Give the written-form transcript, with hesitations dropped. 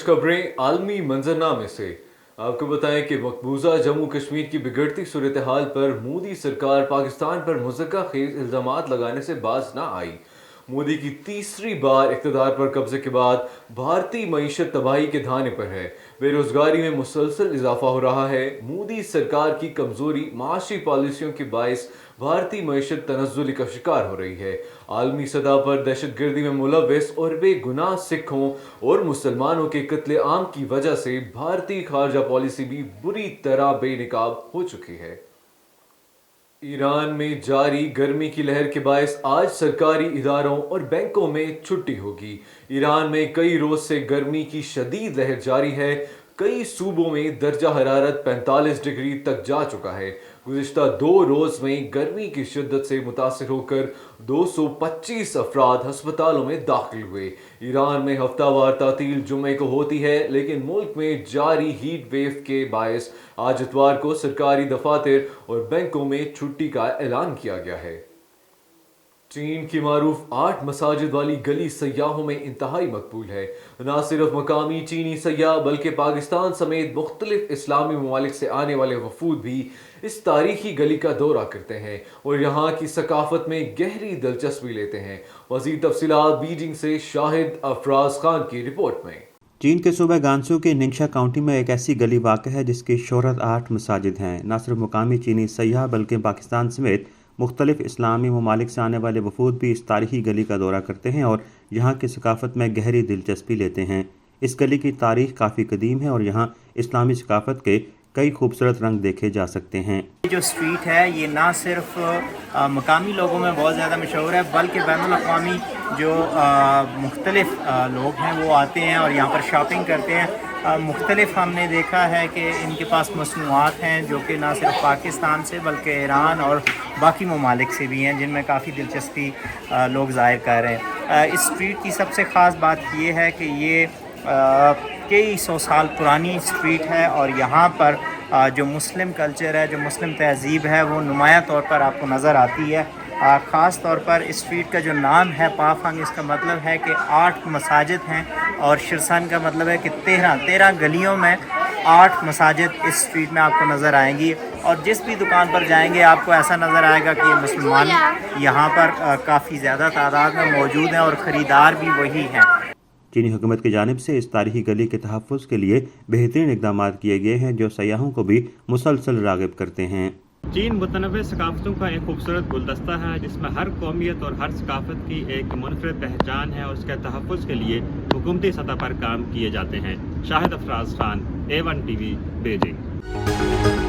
कुछ खबरें आलमी मंजरनामे से। आपको बताएं कि मकबूजा जम्मू कश्मीर की बिगड़ती सूरत हाल पर मोदी सरकार पाकिस्तान पर मुज़क्किर खेज इल्ज़ामात लगाने से बाज ना आई। मोदी की तीसरी बार इक़्तिदार पर कब्जे के बाद भारतीय मईशत तबाही के धाने पर है। बेरोजगारी में मुसलसल इजाफा हो रहा है। मोदी सरकार की कमजोरी माशी पॉलिसियों के बायस भारतीय मईशत तनज़्ज़ुल का शिकार हो रही है। आलमी सतह पर दहशत गर्दी में मुलव्वस और बेगुनाह सिखों और मुसलमानों के कत्ले आम की वजह से भारतीय खारजा पॉलिसी भी बुरी तरह बेनकाब हो चुकी है। ईरान में जारी गर्मी की लहर के बायस आज सरकारी इदारों और बैंकों में छुट्टी होगी। ईरान में कई रोज से गर्मी की शदीद लहर जारी है। कई सूबों में दर्जा हरारत 45 डिग्री तक जा चुका है। गुज़िश्ता 2 रोज में गर्मी की शिद्दत से मुतासिर होकर 225 अफराद हस्पतालों में दाखिल हुए। ईरान में हफ्तावार तातील जुम्मे को होती है, लेकिन मुल्क में जारी हीट वेव के बायस आज इतवार को सरकारी दफातर और बैंकों में छुट्टी का ऐलान किया गया है। चीन की मारूफ 8 मसाजिद वाली गली सयाहों में इंतहाई मकबूल है। न सिर्फ मकामी चीनी सयाह बल्कि पाकिस्तान समेत मुख्तलिफ इस्लामी ममालिक से आने वाले वफूद भी इस तारीखी गली का दौरा करते हैं और यहाँ की सकाफत में गहरी दिलचस्पी लेते हैं। मज़ीद तफसीलात बीजिंग से शाहिद अफराज खान की रिपोर्ट में। चीन के सूबे गांसू के निंगशा काउंटी में एक ऐसी गली वाक़ है जिसकी शोहरत 8 मसाजिद हैं। न सिर्फ मकामी चीनी सयाह बल्कि पाकिस्तान समेत मुख्तलिफ इस्लामी ममालिक से आने वाले वफूद भी इस तारीखी गली का दौरा करते हैं और यहाँ की सकाफत में गहरी दिलचस्पी लेते हैं। इस गली की तारीख काफ़ी कदीम है और यहाँ इस्लामी सकाफत के कई खूबसूरत रंग देखे जा सकते हैं। जो स्ट्रीट है ये ना सिर्फ मकामी लोगों में बहुत ज़्यादा मशहूर है बल्कि बैनुल अक़वामी जो मुख्तलिफ लोग हैं वो आते हैं और यहाँ पर शॉपिंग करते हैं। मुख्तलिफ हमने देखा है कि इनके पास मसनूआत हैं जो कि ना सिर्फ पाकिस्तान से बल्कि ईरान और बाकी ममालिक से भी हैं, जिनमें काफ़ी दिलचस्पी लोग ज़ाहिर कर रहे हैं। इस स्ट्रीट की सबसे ख़ास बात ये है कि ये कई 100 साल पुरानी स्ट्रीट है और यहाँ पर जो मुस्लिम कल्चर है, जो मुस्लिम तहज़ीब है, वो नुमायाँ तौर पर आपको नज़र आती है। ख़ास तौर पर इस स्ट्रीट का जो नाम है पाफंग, इसका मतलब है कि 8 मसाजिद हैं और शिरसन का मतलब है कि 13 गलियों में 8 मसाजिद इस स्ट्रीट में आपको नज़र आएंगी। और जिस भी दुकान पर जाएंगे आपको ऐसा नज़र आएगा कि ये मुसलमान यहाँ पर काफ़ी ज़्यादा तादाद में मौजूद हैं और ख़रीदार भी वही हैं। चीनी हुकूमत की जानिब से इस तारीखी गली के तहफ़्फ़ुज़ के लिए बेहतरीन इक़दाम किए गए हैं जो सयाहों को भी मुसलसल राग़िब करते हैं। चीन मुतनव्वे सकाफ़तों का एक खूबसूरत गुलदस्ता है जिसमें हर कौमियत और हर सकाफ़त की एक मुनफ़रिद पहचान है और उसके तहफ़्फ़ुज़ के लिए हुकूमती सतह पर काम किए जाते हैं। Shahid Afraz Khan, A1 TV, Beijing.